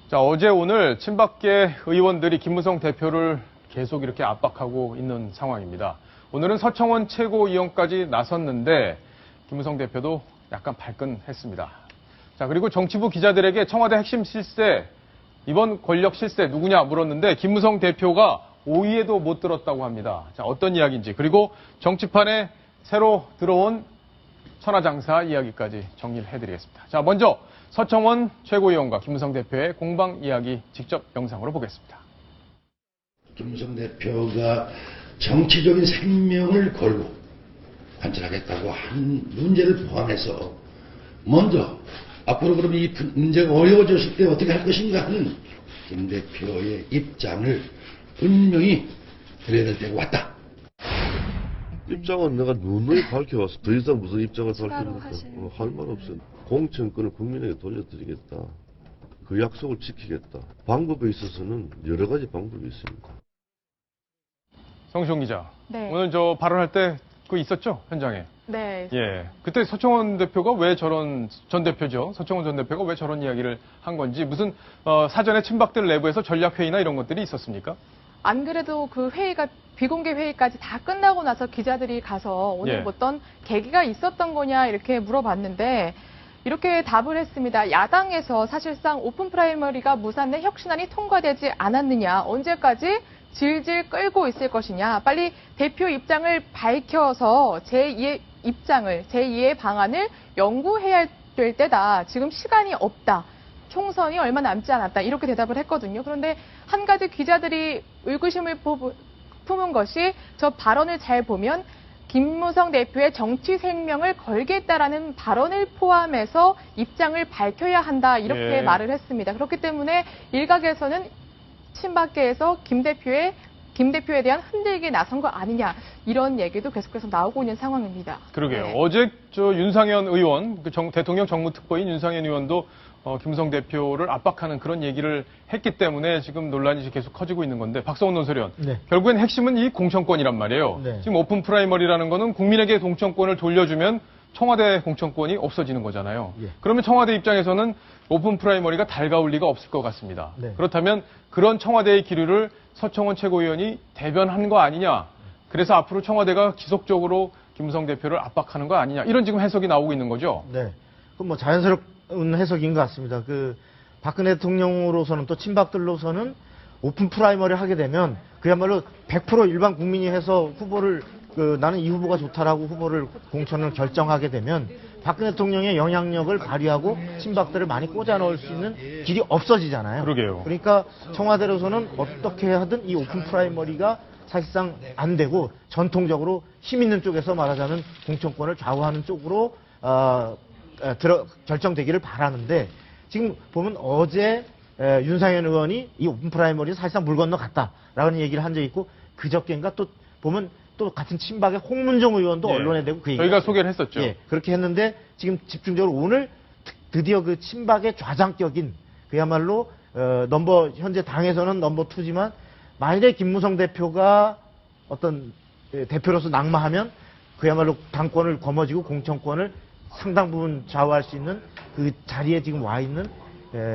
자, 어제 오늘 친박계 의원들이 김무성 대표를 계속 이렇게 압박하고 있는 상황입니다. 오늘은 서청원 최고위원까지 나섰는데 김무성 대표도 약간 발끈했습니다. 자, 그리고 정치부 기자들에게 청와대 핵심 실세, 이번 권력 실세 누구냐 물었는데 김무성 대표가 오이에도 못 들었다고 합니다. 자, 어떤 이야기인지, 그리고 정치판에 새로 들어온 천하장사 이야기까지 정리를 해드리겠습니다. 자, 먼저 서청원 최고위원과 김무성 대표의 공방 이야기 직접 영상으로 보겠습니다. 김무성 대표가 정치적인 생명을 걸고 관철하겠다고 한 문제를 포함해서 먼저 앞으로 그럼 이 문제가 어려워졌을 때 어떻게 할 것인가 하는 김 대표의 입장을 분명히 드려야 될 때가 왔다. 입장은 내가 누누이 밝혀와서 더 이상 무슨 입장을 밝힙니까? 할 말 없어요. 공천권을 국민에게 돌려드리겠다. 그 약속을 지키겠다. 방법에 있어서는 여러 가지 방법이 있습니다. 성시용 기자, 네. 오늘 저 발언할 때 그거 있었죠? 현장에. 네. 예. 그때 서청원 대표가 왜 저런, 전 대표죠. 서청원 전 대표가 왜 저런 이야기를 한 건지, 무슨 사전에 친박들 내부에서 전략회의나 이런 것들이 있었습니까? 안 그래도 그 회의가 비공개 회의까지 다 끝나고 나서 기자들이 가서 오늘 어떤 계기가 있었던 거냐 이렇게 물어봤는데 이렇게 답을 했습니다. 야당에서 사실상 오픈 프라이머리가 무산된 혁신안이 통과되지 않았느냐, 언제까지 질질 끌고 있을 것이냐, 빨리 대표 입장을 밝혀서 제2의 입장을, 제2의 방안을 연구해야 될 때다. 지금 시간이 없다. 총선이 얼마 남지 않았다. 이렇게 대답을 했거든요. 그런데 한 가지 기자들이 의구심을 품은 것이 저 발언을 잘 보면 김무성 대표의 정치 생명을 걸겠다라는 발언을 포함해서 입장을 밝혀야 한다. 이렇게 말을 했습니다. 그렇기 때문에 일각에서는 친박계에서 김 대표에 대한 흔들기에 나선 거 아니냐, 이런 얘기도 계속해서 나오고 있는 상황입니다. 그러게요. 네. 어제 저 윤상현 의원, 대통령 정무특보인 윤상현 의원도 김무성 대표를 압박하는 그런 얘기를 했기 때문에 지금 논란이 계속 커지고 있는 건데, 박성훈 논설위원, 결국엔 핵심은 이 공천권이란 말이에요. 지금 오픈 프라이머리라는 거는 국민에게 공천권을 돌려주면 청와대 공천권이 없어지는 거잖아요. 그러면 청와대 입장에서는 오픈 프라이머리가 달가울 리가 없을 것 같습니다. 그렇다면 그런 청와대의 기류를 서청원 최고위원이 대변한 거 아니냐. 그래서 앞으로 청와대가 지속적으로 김무성 대표를 압박하는 거 아니냐. 이런 지금 해석이 나오고 있는 거죠. 네. 그럼 뭐 자연스러운 해석인 것 같습니다. 박근혜 대통령으로서는, 또 친박들로서는 오픈 프라이머리를 하게 되면 그야말로 100% 일반 국민이 해서 후보를 나는 이 후보가 좋다라고 후보를 공천을 결정하게 되면 박근혜 대통령의 영향력을 발휘하고 친박들을 많이 꽂아 넣을 수 있는 길이 없어지잖아요. 그러게요. 그러니까 청와대로서는 어떻게 하든 이 오픈 프라이머리가 사실상 안 되고 전통적으로 힘 있는 쪽에서 말하자면 공천권을 좌우하는 쪽으로 결정되기를 바라는데, 지금 보면 어제 윤상현 의원이 이 오픈 프라이머리 사실상 물 건너갔다라는 얘기를 한 적이 있고, 그저께인가 또 보면 또 같은 친박의 홍문종 의원도 언론에 대고 그 얘기 저희가 소개를 했었죠. 예, 그렇게 했는데 지금 집중적으로 오늘 드디어 그 친박의 좌장격인, 그야말로 현재 당에서는 넘버 2지만 만일에 김무성 대표가 어떤 대표로서 낙마하면 그야말로 당권을 거머쥐고 공천권을 상당 부분 좌우할 수 있는 그 자리에 지금 와 있는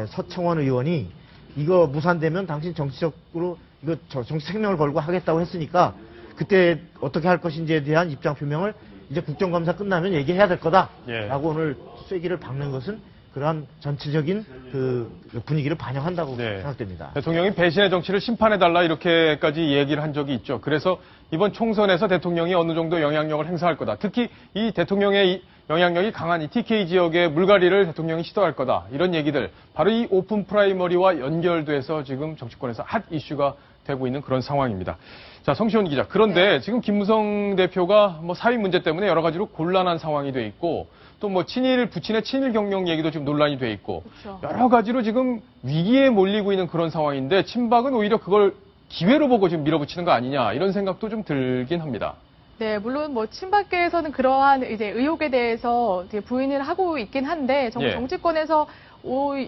서청원 의원이, 이거 무산되면 당신 정치적으로 이거 정치 생명을 걸고 하겠다고 했으니까 그때 어떻게 할 것인지에 대한 입장 표명을 이제 국정감사 끝나면 얘기해야 될 거다라고 오늘 쐐기를 박는 것은 그러한 전체적인 그 분위기를 반영한다고 생각됩니다. 대통령이 배신의 정치를 심판해달라 이렇게까지 얘기를 한 적이 있죠. 그래서 이번 총선에서 대통령이 어느 정도 영향력을 행사할 거다. 특히 이 대통령의 영향력이 강한 이 TK 지역의 물갈이를 대통령이 시도할 거다. 이런 얘기들, 바로 이 오픈 프라이머리와 연결돼서 지금 정치권에서 핫 이슈가 되고 있는 그런 상황입니다. 자, 성시원 기자. 그런데 지금 김무성 대표가 뭐 사위 문제 때문에 여러 가지로 곤란한 상황이 돼 있고, 또 뭐 부친의 친일 경력 얘기도 지금 논란이 돼 있고, 여러 가지로 지금 위기에 몰리고 있는 그런 상황인데, 친박은 오히려 그걸 기회로 보고 지금 밀어붙이는 거 아니냐, 이런 생각도 좀 들긴 합니다. 네, 물론 뭐 친박계에서는 그러한 이제 의혹에 대해서 부인을 하고 있긴 한데, 정치권에서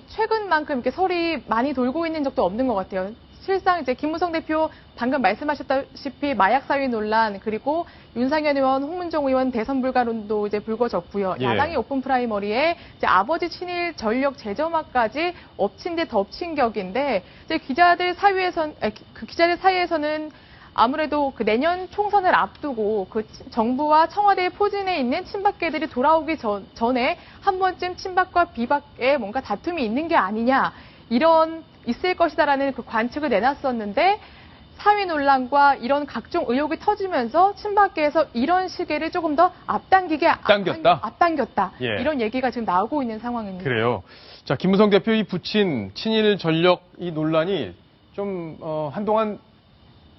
최근만큼 이렇게 설이 많이 돌고 있는 적도 없는 것 같아요. 실상 이제 김무성 대표 방금 말씀하셨다시피 마약 사위 논란 그리고 윤상현 의원, 홍문종 의원 대선 불가론도 이제 불거졌고요. 예. 야당의 오픈 프라이머리에 이제 아버지 친일 전력 재점화까지 엎친 데 덮친 격인데 이제 기자들 사이에서는 아무래도 그 내년 총선을 앞두고 그 정부와 청와대의 포진에 있는 친박계들이 돌아오기 전에 한 번쯤 친박과 비박에 뭔가 다툼이 있는 게 아니냐 있을 것이다라는 그 관측을 내놨었는데 사위 논란과 이런 각종 의혹이 터지면서 친박계에서 이런 시기를 조금 더 앞당겼다. 예. 이런 얘기가 지금 나오고 있는 상황입니다. 그래요. 자, 김무성 대표 이 부친 친일 전력 이 논란이 좀 한동안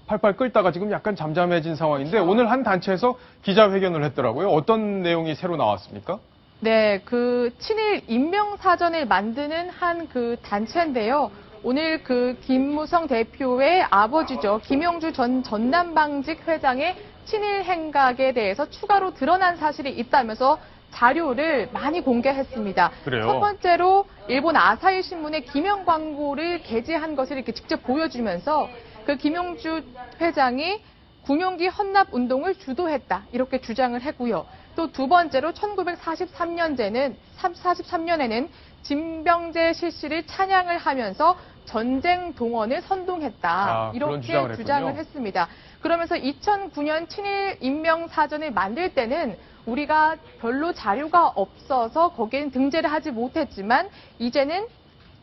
팔팔 끓다가 지금 약간 잠잠해진 상황인데 오늘 한 단체에서 기자회견을 했더라고요. 어떤 내용이 새로 나왔습니까? 네, 그 친일 인명사전을 만드는 한 그 단체인데요. 오늘 그 김무성 대표의 아버지죠. 김용주 전 전남방직 회장의 친일 행각에 대해서 추가로 드러난 사실이 있다면서 자료를 많이 공개했습니다. 그래요? 첫 번째로 일본 아사히 신문의 기명 광고를 게재한 것을 이렇게 직접 보여주면서 그 김용주 회장이 군용기 헌납 운동을 주도했다 이렇게 주장을 했고요. 또 두 번째로 1943년에는 진병제 실시를 찬양을 하면서 전쟁 동원을 선동했다 그런 이렇게 주장을 했습니다. 그러면서 2009년 친일 인명사전을 만들 때는 우리가 별로 자료가 없어서 거기에는 등재를 하지 못했지만 이제는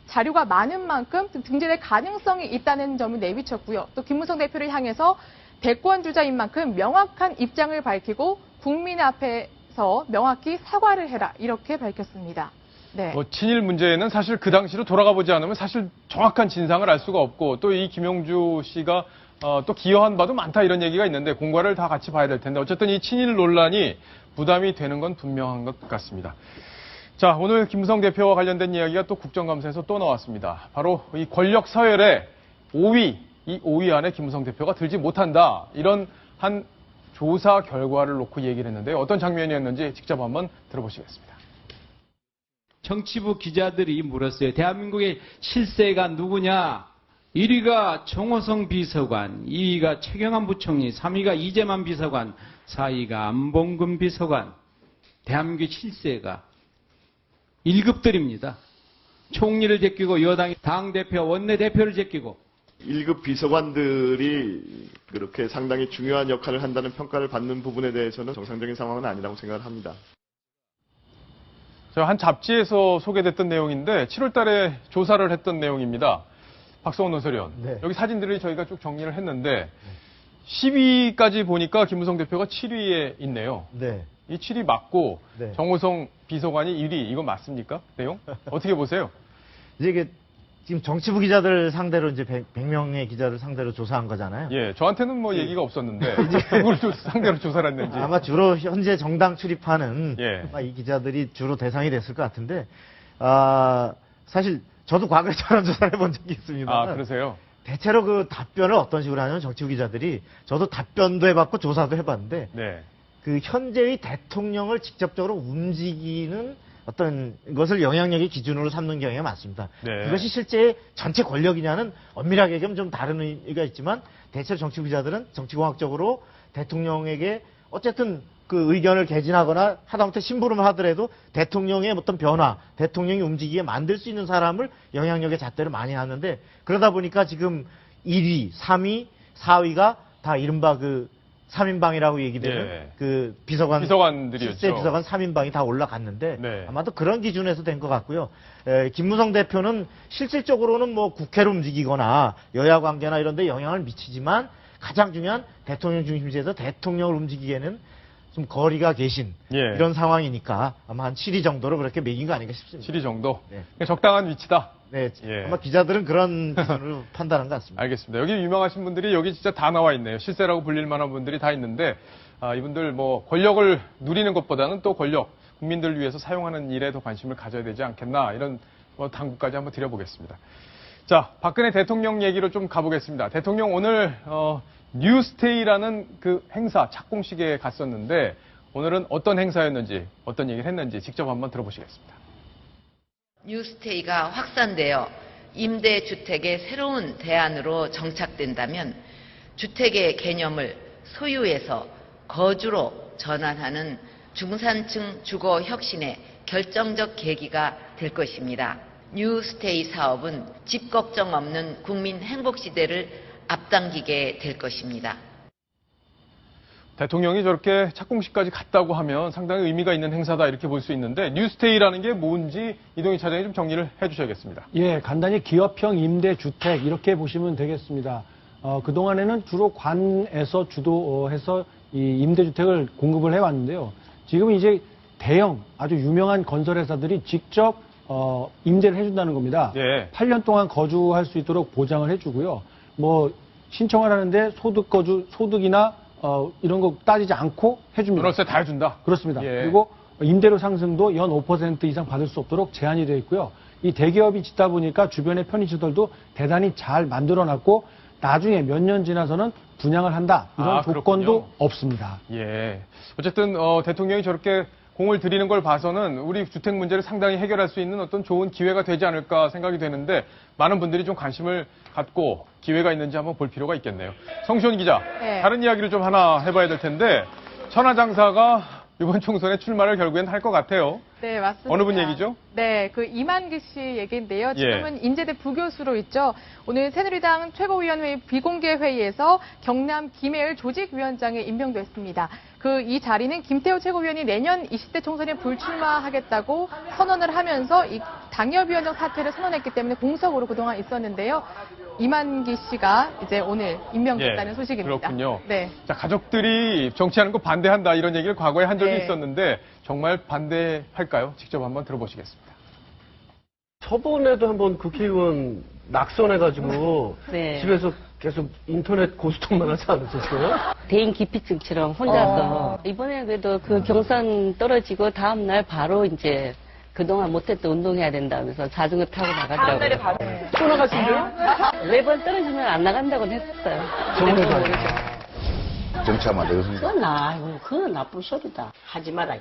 자료가 많은 만큼 등재될 가능성이 있다는 점을 내비쳤고요. 또 김무성 대표를 향해서 대권 주자인 만큼 명확한 입장을 밝히고 국민 앞에서 명확히 사과를 해라 이렇게 밝혔습니다. 네. 뭐 친일 문제는 사실 그 당시로 돌아가 보지 않으면 사실 정확한 진상을 알 수가 없고 또 이 김용주 씨가 또 기여한 바도 많다 이런 얘기가 있는데 공과를 다 같이 봐야 될 텐데 어쨌든 이 친일 논란이 부담이 되는 건 분명한 것 같습니다. 자, 오늘 김무성 대표와 관련된 이야기가 또 국정감사에서 또 나왔습니다. 바로 이 권력 서열의 5위, 이 5위 안에 김무성 대표가 들지 못한다. 이런 한 조사 결과를 놓고 얘기를 했는데요. 어떤 장면이었는지 직접 한번 들어보시겠습니다. 정치부 기자들이 물었어요. 대한민국의 실세가 누구냐? 1위가 정호성 비서관, 2위가 최경환 부총리, 3위가 이재만 비서관, 4위가 안봉근 비서관. 대한민국의 실세가 1급들입니다. 총리를 제끼고 여당이 당대표, 원내대표를 제끼고 1급 비서관들이 그렇게 상당히 중요한 역할을 한다는 평가를 받는 부분에 대해서는 정상적인 상황은 아니라고 생각을 합니다. 한 잡지에서 소개됐던 내용인데 7월 달에 조사를 했던 내용입니다. 박성원 논설위원. 네. 여기 사진들을 저희가 쭉 정리를 했는데 10위까지 보니까 김무성 대표가 7위에 있네요. 네. 이 7위 맞고 네. 정호성 비서관이 1위 이거 맞습니까? 내용? 어떻게 보세요? 이제 이게 지금 정치부 기자들 상대로 이제 100명의 기자를 상대로 조사한 거잖아요. 예, 저한테는 뭐 얘기가 없었는데 누구를 상대로 조사를 했는지. 아마 주로 현재 정당 출입하는 예. 아마 이 기자들이 주로 대상이 됐을 것 같은데 사실 저도 과거에 저런 조사를 해본 적이 있습니다. 아, 그러세요? 대체로 그 답변을 어떤 식으로 하냐면 정치부 기자들이 저도 답변도 해봤고 조사도 해봤는데 네. 그 현재의 대통령을 직접적으로 움직이는 어떤 것을 영향력의 기준으로 삼는 경우가 많습니다. 네. 그것이 실제 전체 권력이냐는 엄밀하게 얘기하면 좀 다른 의미가 있지만 대체로 정치부 기자들은 정치공학적으로 대통령에게 어쨌든 그 의견을 개진하거나 하다못해 심부름을 하더라도 대통령의 어떤 변화, 대통령이 움직이게 만들 수 있는 사람을 영향력의 잣대로 많이 하는데 그러다 보니까 지금 1위, 3위, 4위가 다 이른바 그 3인방이라고 얘기되는 예. 그 비서관들이었죠. 실세 비서관 3인방이 다 올라갔는데 네. 아마도 그런 기준에서 된 것 같고요. 김무성 대표는 실질적으로는 뭐 국회를 움직이거나 여야 관계나 이런 데 영향을 미치지만 가장 중요한 대통령 중심지에서 대통령을 움직이기에는 좀 거리가 계신 예. 이런 상황이니까 아마 한 7위 정도로 그렇게 매긴 거 아닌가 싶습니다. 7위 정도? 네. 적당한 위치다. 네, 예. 아마 기자들은 그런 기준으로 판단한 것 같습니다. 알겠습니다. 여기 유명하신 분들이 여기 진짜 다 나와 있네요. 실세라고 불릴 만한 분들이 다 있는데 이분들 뭐 권력을 누리는 것보다는 또 권력, 국민들을 위해서 사용하는 일에 더 관심을 가져야 되지 않겠나 이런 당부까지 한번 드려보겠습니다. 자, 박근혜 대통령 얘기로 좀 가보겠습니다. 대통령 오늘 뉴스테이라는 그 행사 착공식에 갔었는데 오늘은 어떤 행사였는지 어떤 얘기를 했는지 직접 한번 들어보시겠습니다. 뉴스테이가 확산되어 임대주택의 새로운 대안으로 정착된다면 주택의 개념을 소유에서 거주로 전환하는 중산층 주거 혁신의 결정적 계기가 될 것입니다. 뉴스테이 사업은 집 걱정 없는 국민 행복 시대를 앞당기게 될 것입니다. 대통령이 저렇게 착공식까지 갔다고 하면 상당히 의미가 있는 행사다 이렇게 볼 수 있는데 뉴스테이라는 게 뭔지 이동희 차장이 좀 정리를 해주셔야겠습니다. 예, 간단히 기업형 임대주택 이렇게 보시면 되겠습니다. 그동안에는 주로 관에서 주도해서 이 임대주택을 공급을 해왔는데요. 지금은 이제 대형 아주 유명한 건설회사들이 직접 임대를 해준다는 겁니다. 예. 8년 동안 거주할 수 있도록 보장을 해주고요. 뭐 신청을 하는데 소득이나 이런 거 따지지 않고 해줍니다. 전월세 다 해준다. 그렇습니다. 예. 그리고 임대료 상승도 연 5% 이상 받을 수 없도록 제한이 되어 있고요. 이 대기업이 짓다 보니까 주변의 편의시설도 대단히 잘 만들어놨고 나중에 몇 년 지나서는 분양을 한다. 이런 조건도 그렇군요. 없습니다. 예. 어쨌든 대통령이 저렇게 공을 들이는 걸 봐서는 우리 주택 문제를 상당히 해결할 수 있는 어떤 좋은 기회가 되지 않을까 생각이 되는데 많은 분들이 좀 관심을 갖고 기회가 있는지 한번 볼 필요가 있겠네요. 성시원 기자, 네. 다른 이야기를 좀 하나 해봐야 될 텐데 천하장사가 이번 총선에 출마를 결국엔 할 것 같아요. 네, 맞습니다. 어느 분 얘기죠? 네, 그 이만기 씨 얘기인데요. 지금은 예. 인제대 부교수로 있죠. 오늘 새누리당 최고위원회 비공개 회의에서 경남 김해을 조직위원장에 임명됐습니다. 이 자리는 김태호 최고위원이 내년 20대 총선에 불출마하겠다고 선언을 하면서 이 당협위원장 사퇴를 선언했기 때문에 공석으로 그동안 있었는데요. 이만기 씨가 이제 오늘 임명됐다는 예, 소식입니다. 그렇군요. 네. 자, 가족들이 정치하는 거 반대한다 이런 얘기를 과거에 한 적이 네. 있었는데 정말 반대할까요? 직접 한번 들어보시겠습니다. 저번에도 한번 국회의원 낙선해가지고 네. 집에서 계속 인터넷 고스톱만 하지 않으셨어요? 대인 기피증처럼 혼자서 이번에 그래도 그 경선 떨어지고 다음 날 바로 이제 그동안 못했던 운동해야 된다면서 자전거 타고 나가더라고요. 또 나가신대요? 매번 떨어지면 안 나간다고 했었어요. 저번에도 정치하면 안 되겠습니다. 그건 나쁜 소리다. 하지 마라.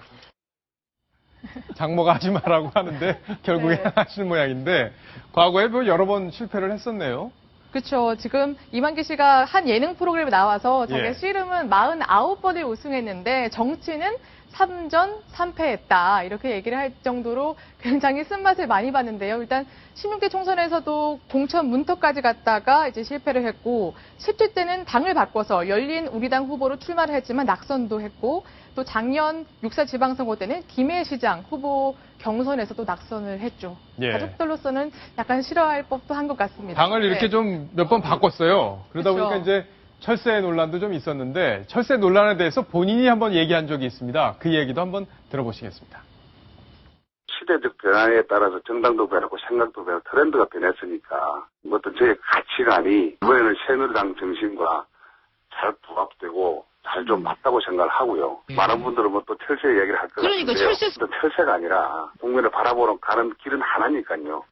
장모가 하지 말라고 하는데 결국에 하실 모양인데 과거에 뭐 여러 번 실패를 했었네요. 그렇죠. 지금 이만기 씨가 한 예능 프로그램에 나와서 자기 예. 씨름은 49번을 우승했는데 정치는 3전 3패했다. 이렇게 얘기를 할 정도로 굉장히 쓴맛을 많이 봤는데요. 일단 16대 총선에서도 공천 문턱까지 갔다가 이제 실패를 했고 17대 때는 당을 바꿔서 열린 우리당 후보로 출마를 했지만 낙선도 했고 또 작년 6.4 지방선거 때는 김해시장 후보 경선에서도 낙선을 했죠. 예. 가족들로서는 약간 싫어할 법도 한 것 같습니다. 당을 이렇게 네. 좀 몇 번 바꿨어요. 그러다 그쵸. 보니까 이제 철새 논란도 좀 있었는데 철새 논란에 대해서 본인이 한번 얘기한 적이 있습니다. 그 얘기도 한번 들어보시겠습니다. 시대적 변화에 따라서 정당도 변하고 생각도 변하고 트렌드가 변했으니까 어떤 저의 가치관이 이번에는 새누리당 정신과 잘 부합되고 잘 좀 맞다고 생각을 하고요. 많은 분들은 뭐 또 철새 이야기를 할 것 같은데요. 철새가 아니라 국민을 바라보는 가는 길은 하나니까요.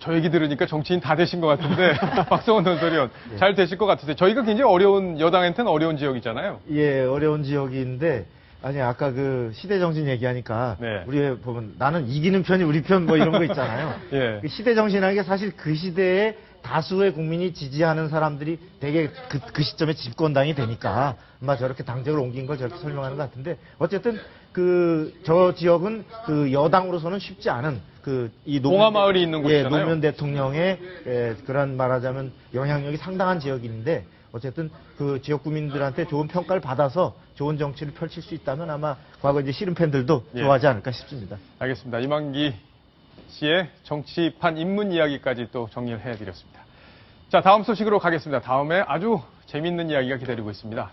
저 얘기 들으니까 정치인 다 되신 것 같은데 박성원 논설위원 잘 되실 것 같으세요. 저희가 굉장히 어려운 여당한테는 어려운 지역이잖아요. 예, 어려운 지역인데 아니 아까 그 시대 정신 얘기하니까 네. 우리 보면 나는 이기는 편이 우리 편 뭐 이런 거 있잖아요. 예. 그 시대 정신이라는 게 사실 그 시대에 다수의 국민이 지지하는 사람들이 되게 그 시점에 집권당이 되니까 아마 저렇게 당적을 옮긴 걸 저렇게 설명하는 것 같은데 어쨌든 저 지역은 그 여당으로서는 쉽지 않은 이 봉화마을이 있는 곳이잖아요. 노무현 대통령의 그런 말하자면 영향력이 상당한 지역인데 어쨌든 그 지역 구민들한테 좋은 평가를 받아서 좋은 정치를 펼칠 수 있다면 아마 과거 이제 씨름 팬들도 예. 좋아하지 않을까 싶습니다. 알겠습니다. 이만기 씨의 정치판 입문 이야기까지 또 정리를 해드렸습니다. 자, 다음 소식으로 가겠습니다. 다음에 아주 재밌는 이야기가 기다리고 있습니다.